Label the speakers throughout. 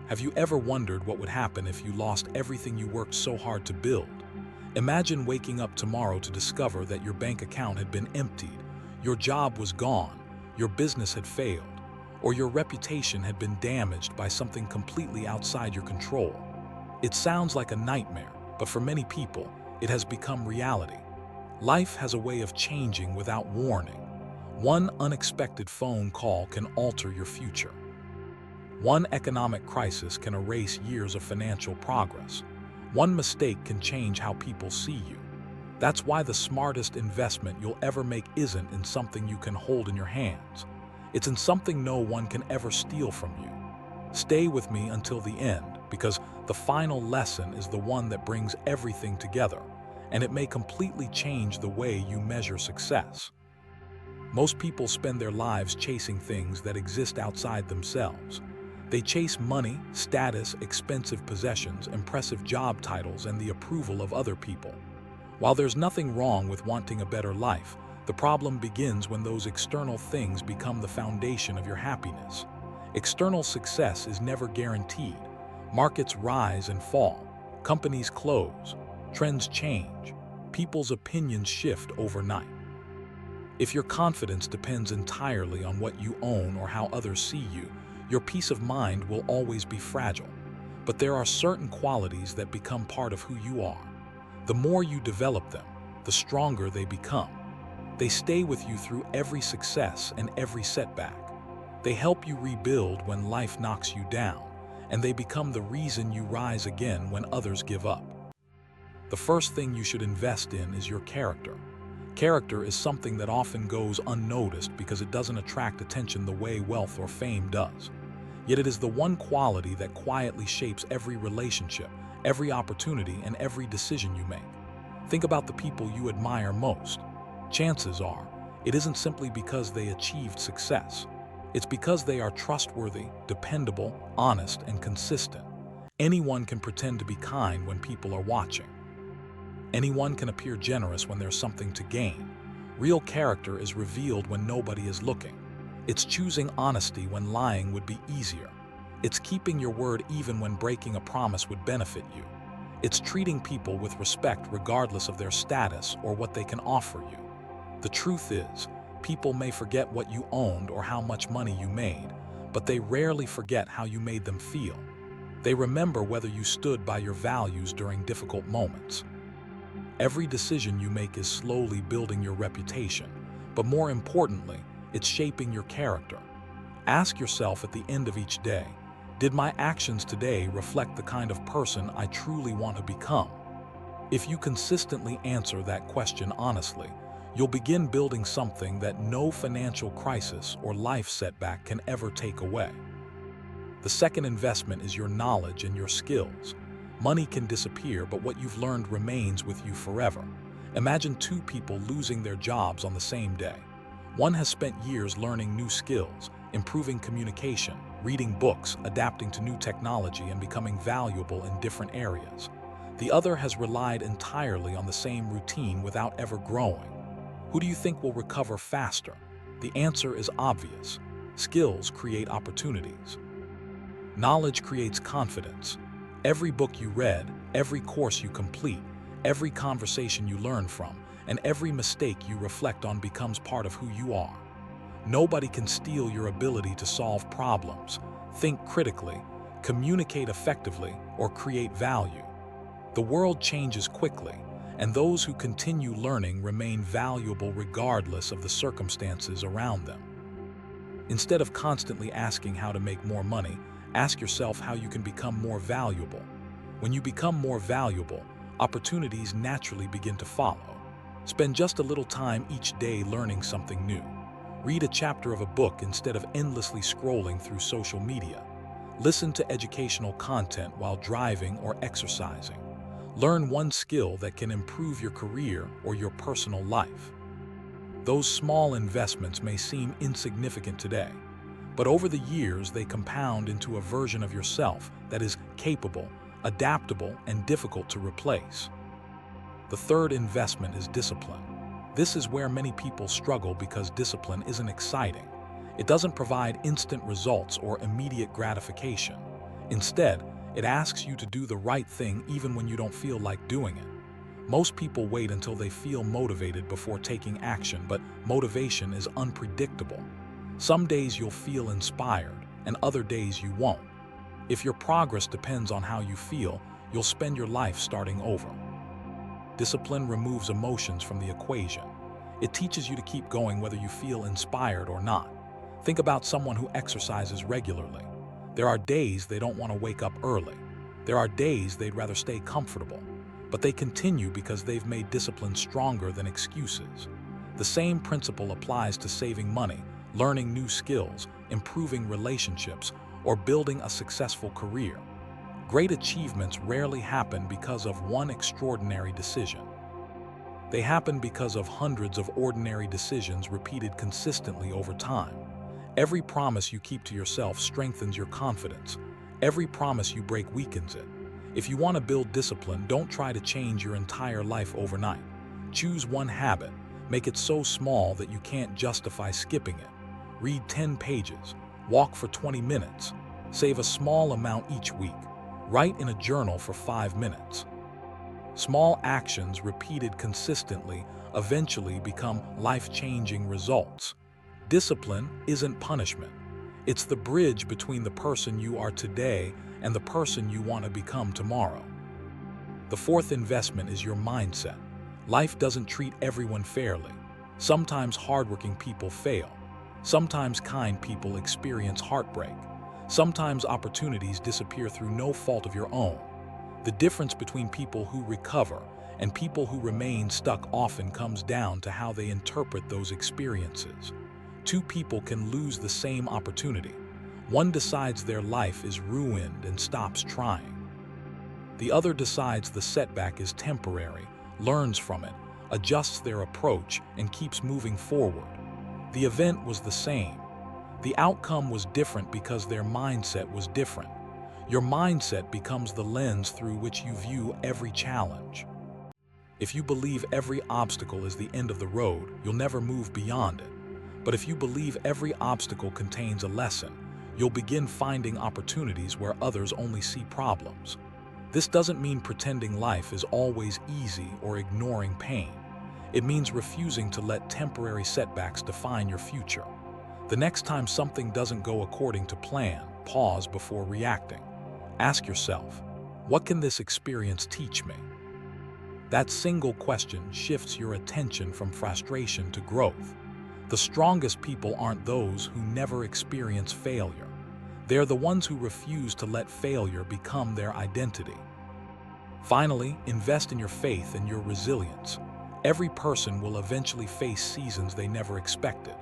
Speaker 1: Have you ever wondered what would happen if you lost everything you worked so hard to build? Imagine waking up tomorrow to discover that your bank account had been emptied, your job was gone, your business had failed, or your reputation had been damaged by something completely outside your control. It sounds like a nightmare, but for many people, it has become reality. Life has a way of changing without warning. One unexpected phone call can alter your future. One economic crisis can erase years of financial progress. One mistake can change how people see you. That's why the smartest investment you'll ever make isn't in something you can hold in your hands. It's in something no one can ever steal from you. Stay with me until the end, because the final lesson is the one that brings everything together, and it may completely change the way you measure success. Most people spend their lives chasing things that exist outside themselves. They chase money, status, expensive possessions, impressive job titles, and the approval of other people. While there's nothing wrong with wanting a better life, the problem begins when those external things become the foundation of your happiness. External success is never guaranteed. Markets rise and fall, companies close, trends change, people's opinions shift overnight. If your confidence depends entirely on what you own or how others see you, your peace of mind will always be fragile. But there are certain qualities that become part of who you are. The more you develop them, the stronger they become. They stay with you through every success and every setback. They help you rebuild when life knocks you down, and they become the reason you rise again when others give up. The first thing you should invest in is your character. Character is something that often goes unnoticed because it doesn't attract attention the way wealth or fame does. Yet it is the one quality that quietly shapes every relationship, every opportunity, and every decision you make. Think about the people you admire most. Chances are, it isn't simply because they achieved success. It's because they are trustworthy, dependable, honest, and consistent. Anyone can pretend to be kind when people are watching. Anyone can appear generous when there's something to gain. Real character is revealed when nobody is looking. It's choosing honesty when lying would be easier. It's keeping your word even when breaking a promise would benefit you. It's treating people with respect regardless of their status or what they can offer you. The truth is, people may forget what you owned or how much money you made, but they rarely forget how you made them feel. They remember whether you stood by your values during difficult moments. Every decision you make is slowly building your reputation, but more importantly, it's shaping your character. Ask yourself at the end of each day, did my actions today reflect the kind of person I truly want to become? If you consistently answer that question honestly, you'll begin building something that no financial crisis or life setback can ever take away. The second investment is your knowledge and your skills. Money can disappear, but what you've learned remains with you forever. Imagine two people losing their jobs on the same day. One has spent years learning new skills, improving communication, reading books, adapting to new technology, and becoming valuable in different areas. The other has relied entirely on the same routine without ever growing. Who do you think will recover faster? The answer is obvious. Skills create opportunities. Knowledge creates confidence. Every book you read, every course you complete, every conversation you learn from, and every mistake you reflect on becomes part of who you are. Nobody can steal your ability to solve problems, think critically, communicate effectively, or create value. The world changes quickly, and those who continue learning remain valuable regardless of the circumstances around them. Instead of constantly asking how to make more money, ask yourself how you can become more valuable. When you become more valuable, opportunities naturally begin to follow. Spend just a little time each day learning something new. Read a chapter of a book instead of endlessly scrolling through social media. Listen to educational content while driving or exercising. Learn one skill that can improve your career or your personal life. Those small investments may seem insignificant today, but over the years they compound into a version of yourself that is capable, adaptable, and difficult to replace. The third investment is discipline. This is where many people struggle because discipline isn't exciting. It doesn't provide instant results or immediate gratification. Instead, it asks you to do the right thing even when you don't feel like doing it. Most people wait until they feel motivated before taking action, but motivation is unpredictable. Some days you'll feel inspired, and other days you won't. If your progress depends on how you feel, you'll spend your life starting over. Discipline removes emotions from the equation. It teaches you to keep going whether you feel inspired or not. Think about someone who exercises regularly. There are days they don't want to wake up early. There are days they'd rather stay comfortable. But they continue because they've made discipline stronger than excuses. The same principle applies to saving money, learning new skills, improving relationships, or building a successful career. Great achievements rarely happen because of one extraordinary decision. They happen because of hundreds of ordinary decisions repeated consistently over time. Every promise you keep to yourself strengthens your confidence. Every promise you break weakens it. If you want to build discipline, don't try to change your entire life overnight. Choose one habit, make it so small that you can't justify skipping it. Read 10 pages, walk for 20 minutes, save a small amount each week, write in a journal for 5 minutes. Small actions repeated consistently eventually become life-changing results. Discipline isn't punishment. It's the bridge between the person you are today and the person you want to become tomorrow. The fourth investment is your mindset. Life doesn't treat everyone fairly. Sometimes hardworking people fail. Sometimes kind people experience heartbreak. Sometimes opportunities disappear through no fault of your own. The difference between people who recover and people who remain stuck often comes down to how they interpret those experiences. Two people can lose the same opportunity. One decides their life is ruined and stops trying. The other decides the setback is temporary, learns from it, adjusts their approach, and keeps moving forward. The event was the same. The outcome was different because their mindset was different. Your mindset becomes the lens through which you view every challenge. If you believe every obstacle is the end of the road, you'll never move beyond it. But if you believe every obstacle contains a lesson, you'll begin finding opportunities where others only see problems. This doesn't mean pretending life is always easy or ignoring pain. It means refusing to let temporary setbacks define your future. The next time something doesn't go according to plan, pause before reacting. Ask yourself, what can this experience teach me? That single question shifts your attention from frustration to growth. The strongest people aren't those who never experience failure. They're the ones who refuse to let failure become their identity. Finally, invest in your faith and your resilience. Every person will eventually face seasons they never expected.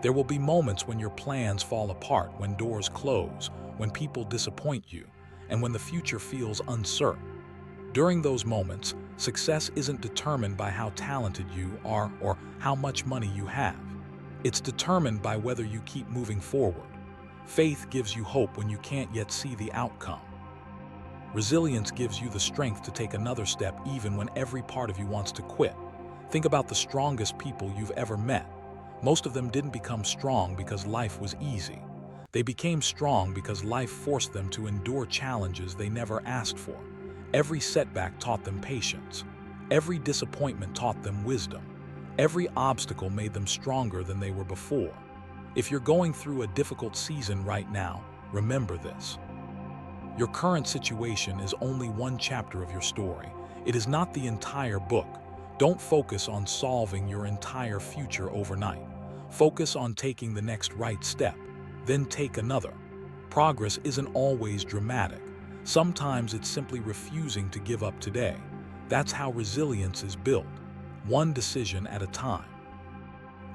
Speaker 1: There will be moments when your plans fall apart, when doors close, when people disappoint you, and when the future feels uncertain. During those moments, success isn't determined by how talented you are or how much money you have. It's determined by whether you keep moving forward. Faith gives you hope when you can't yet see the outcome. Resilience gives you the strength to take another step even when every part of you wants to quit. Think about the strongest people you've ever met. Most of them didn't become strong because life was easy. They became strong because life forced them to endure challenges they never asked for. Every setback taught them patience. Every disappointment taught them wisdom. Every obstacle made them stronger than they were before. If you're going through a difficult season right now, remember this. Your current situation is only one chapter of your story. It is not the entire book. Don't focus on solving your entire future overnight. Focus on taking the next right step, then take another. Progress isn't always dramatic. Sometimes it's simply refusing to give up today. That's how resilience is built, one decision at a time.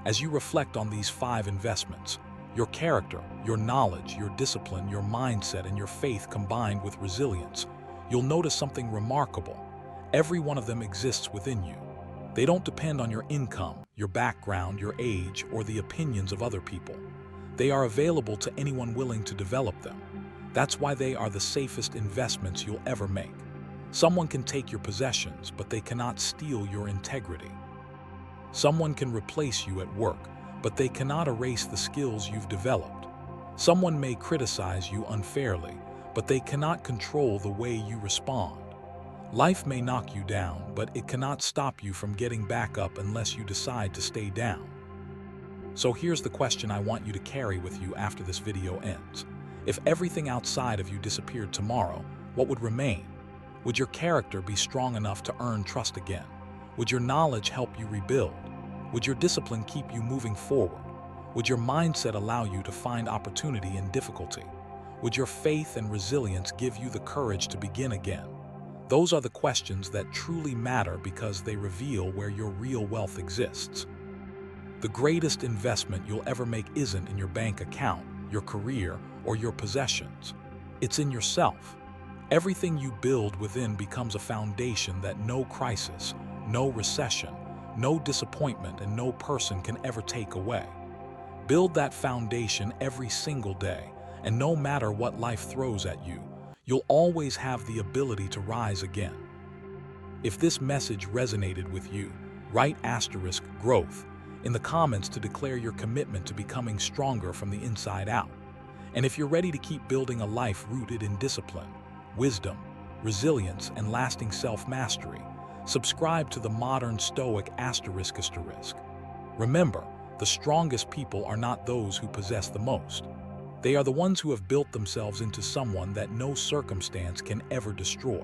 Speaker 1: As you reflect on these 5 investments, your character, your knowledge, your discipline, your mindset, and your faith combined with resilience, you'll notice something remarkable. Every one of them exists within you. They don't depend on your income, your background, your age, or the opinions of other people. They are available to anyone willing to develop them. That's why they are the safest investments you'll ever make. Someone can take your possessions, but they cannot steal your integrity. Someone can replace you at work, but they cannot erase the skills you've developed. Someone may criticize you unfairly, but they cannot control the way you respond. Life may knock you down, but it cannot stop you from getting back up unless you decide to stay down. So here's the question I want you to carry with you after this video ends. If everything outside of you disappeared tomorrow, what would remain? Would your character be strong enough to earn trust again? Would your knowledge help you rebuild? Would your discipline keep you moving forward? Would your mindset allow you to find opportunity in difficulty? Would your faith and resilience give you the courage to begin again? Those are the questions that truly matter because they reveal where your real wealth exists. The greatest investment you'll ever make isn't in your bank account, your career, or your possessions. It's in yourself. Everything you build within becomes a foundation that no crisis, no recession, no disappointment, and no person can ever take away. Build that foundation every single day, and no matter what life throws at you, you'll always have the ability to rise again. If this message resonated with you, write *growth in the comments to declare your commitment to becoming stronger from the inside out. And if you're ready to keep building a life rooted in discipline, wisdom, resilience, and lasting self-mastery, subscribe to the Modern Stoic ***. Remember, the strongest people are not those who possess the most. They are the ones who have built themselves into someone that no circumstance can ever destroy.